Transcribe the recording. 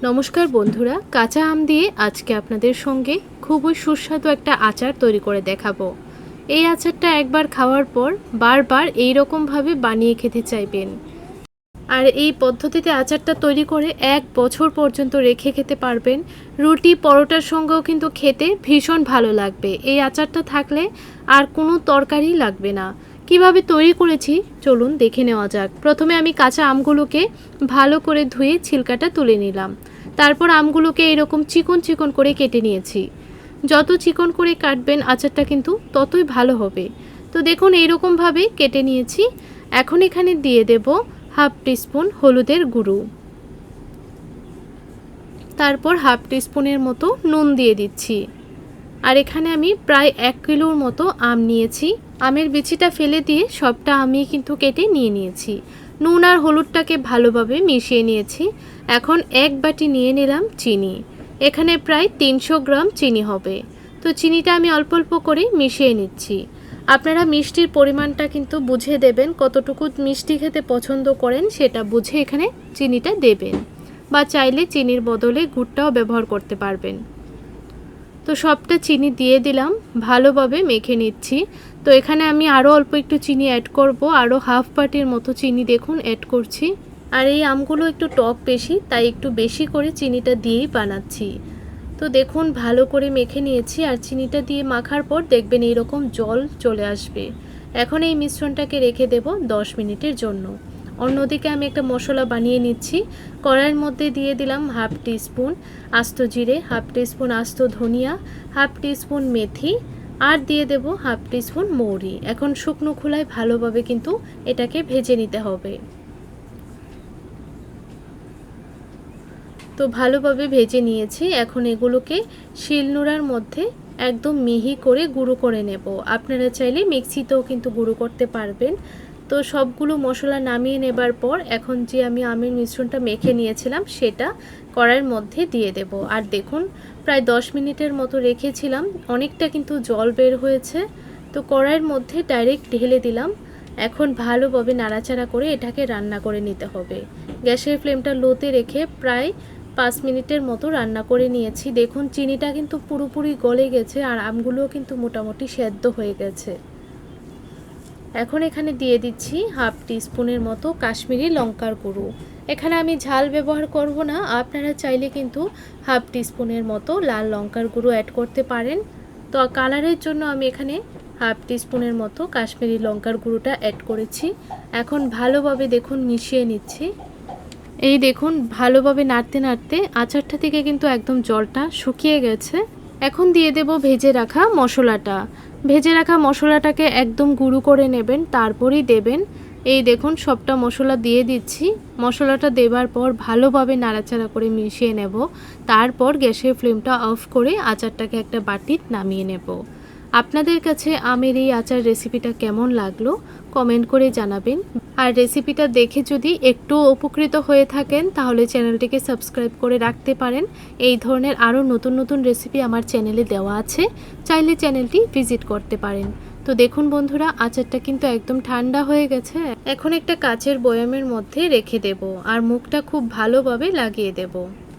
নমস্কার বন্ধুরা, কাঁচা আম দিয়ে আজকে আপনাদের সঙ্গে খুবই সুস্বাদু একটা আচার তৈরি করে দেখাবো। এই আচারটা একবার খাওয়ার পর বারবার এই রকমভাবে বানিয়ে খেতে চাইবেন। আর এই পদ্ধতিতে আচারটা তৈরি করে 1 বছর পর্যন্ত রেখে খেতে পারবেন। রুটি পরোটার সঙ্গেও কিন্তু খেতে ভীষণ ভালো লাগবে। এই আচারটা থাকলে আর কোনো তরকারি লাগবে না। কিভাবে তৈরি করেছি চলুন দেখে নেওয়া যাক। প্রথমে আমি কাঁচা আমগুলোকে ভালো করে ধুয়ে ছিলকাটা তুলে নিলাম। তারপর আমগুলোকে এরকম চিকন চিকন করে কেটে নিয়েছি। যত চিকন করে কাটবেন আচারটা কিন্তু ততই ভালো হবে। তো দেখুন এইরকমভাবে কেটে নিয়েছি। এখন এখানে দিয়ে দেব হাফ টিস্পুন হলুদের গুঁড়ো, তারপর হাফ টিস্পুনের মতো নুন দিয়ে দিচ্ছি। আর এখানে আমি প্রায় 1 কিলোর মতো আম নিয়েছি। আমের বিচিটা ফেলে দিয়ে সবটা আমি কিন্তু কেটে নিয়েছি। নুন আর হলুদটাকে ভালোভাবে মিশিয়ে নিয়েছি। এখন 1 বাটি নিয়ে নিলাম চিনি। এখানে প্রায় 300 গ্রাম চিনি হবে। তো চিনিটা আমি অল্প অল্প করে মিশিয়ে নিচ্ছি। আপনারা মিষ্টির পরিমাণটা কিন্তু বুঝে দেবেন, কতটুকু মিষ্টি খেতে পছন্দ করেন সেটা বুঝে এখানে চিনিটা দেবেন, বা চাইলে চিনির বদলে গুড়টাও ব্যবহার করতে পারবেন। তো সবটা চিনি দিয়ে দিলাম, ভালোভাবে মেখে নিচ্ছি। তো এখানে আমি আরও অল্প একটু চিনি অ্যাড করব, আরও হাফ বাটির মতো চিনি দেখুন অ্যাড করছি। আর এই আমগুলো একটু টক বেশি, তাই একটু বেশি করে চিনিটা দিয়েই বানাচ্ছি। তো দেখুন ভালো করে মেখে নিয়েছি। আর চিনিটা দিয়ে মাখার পর দেখবেন এইরকম জল চলে আসবে। এখন এই মিশ্রণটাকে রেখে দেব 10 মিনিটের জন্য। অন্যদিকে আমি একটা মশলা বানিয়ে নিচ্ছি। কড়াইয়ের মধ্যে দিয়ে দিলাম হাফ টিস্পুন আস্ত জিরে, হাফ টিস্পুন আস্ত ধনিয়া, হাফ টিস্পুন মেথি, আর দিয়ে দেব হাফ টিস্পুন মৌরি। এখন শুকনো খোলায় ভালোভাবে কিন্তু এটাকে ভেজে নিতে হবে। তো ভালোভাবে ভেজে নিয়েছি। এখন এগুলোকে শিলনোড়ার মধ্যে একদম মিহি করে গুঁড়ো করে নেব। আপনারা চাইলে মিক্সিতেও কিন্তু গুঁড়ো করতে পারবেন। তো সবগুলো মশলা নামিয়ে নেবার পর এখন যে আমি আমের মিশ্রণটা মেখে নিয়েছিলাম সেটা কড়াইয়ের মধ্যে দিয়ে দেব। আর দেখুন প্রায় 10 মিনিটের মতো রেখেছিলাম, অনেকটা কিন্তু জল বের হয়েছে। তো কড়াইয়ের মধ্যে ডাইরেক্ট ঢেলে দিলাম। এখন ভালোভাবে নাড়াচাড়া করে এটাকে রান্না করে নিতে হবে। গ্যাসের ফ্লেমটা লোতে রেখে প্রায় 5 মিনিটের মতো রান্না করে নিয়েছি। দেখুন চিনিটা কিন্তু পুরোপুরি গলে গেছে আর আমগুলোও কিন্তু মোটামুটি সেদ্ধ হয়ে গেছে। এখন এখানে দিয়ে দিচ্ছি হাফ টিস্পুনের মতো কাশ্মীরি লঙ্কার গুঁড়ো। এখানে আমি ঝাল ব্যবহার করব না, আপনারা চাইলে কিন্তু হাফ টিস্পুনের মতো লাল লঙ্কার গুঁড়ো অ্যাড করতে পারেন। তো কালারের জন্য আমি এখানে হাফ টিস্পুনের মতো কাশ্মীরি লঙ্কার গুঁড়োটা অ্যাড করেছি। এখন ভালোভাবে দেখুন মিশিয়ে নিচ্ছি। এই দেখুন ভালোভাবে নাড়তে নাড়তে আচারটা থেকে কিন্তু একদম জলটা শুকিয়ে গেছে। এখন দিয়ে দেব ভেজে রাখা মশলাটা। ভেজে রাখা মশলাটাকে একদম গুঁড়ো করে নেবেন, তারপরেই দেবেন। এই দেখুন সবটা মশলা দিয়ে দিচ্ছি। মশলাটা দেবার পর ভালোভাবে নাড়াচাড়া করে মিশিয়ে নেব। তারপর গ্যাসের ফ্লেমটা অফ করে আচারটাকে একটা বাটিতে নামিয়ে নেব। আপনাদের কাছে আমের এই আচার রেসিপিটা কেমন লাগলো কমেন্ট করে জানাবেন। আর রেসিপিটা দেখে যদি একটু উপকৃত হয়ে থাকেন তাহলে চ্যানেলটিকে সাবস্ক্রাইব করে রাখতে পারেন। এই ধরনের আরও নতুন নতুন রেসিপি আমার চ্যানেলে দেওয়া আছে, চাইলে চ্যানেলটি ভিজিট করতে পারেন। তো দেখুন বন্ধুরা আচারটা কিন্তু একদম ঠান্ডা হয়ে গেছে। এখন একটা কাচের বয়ামের মধ্যে রেখে দেব আর মুখটা খুব ভালোভাবে লাগিয়ে দেব।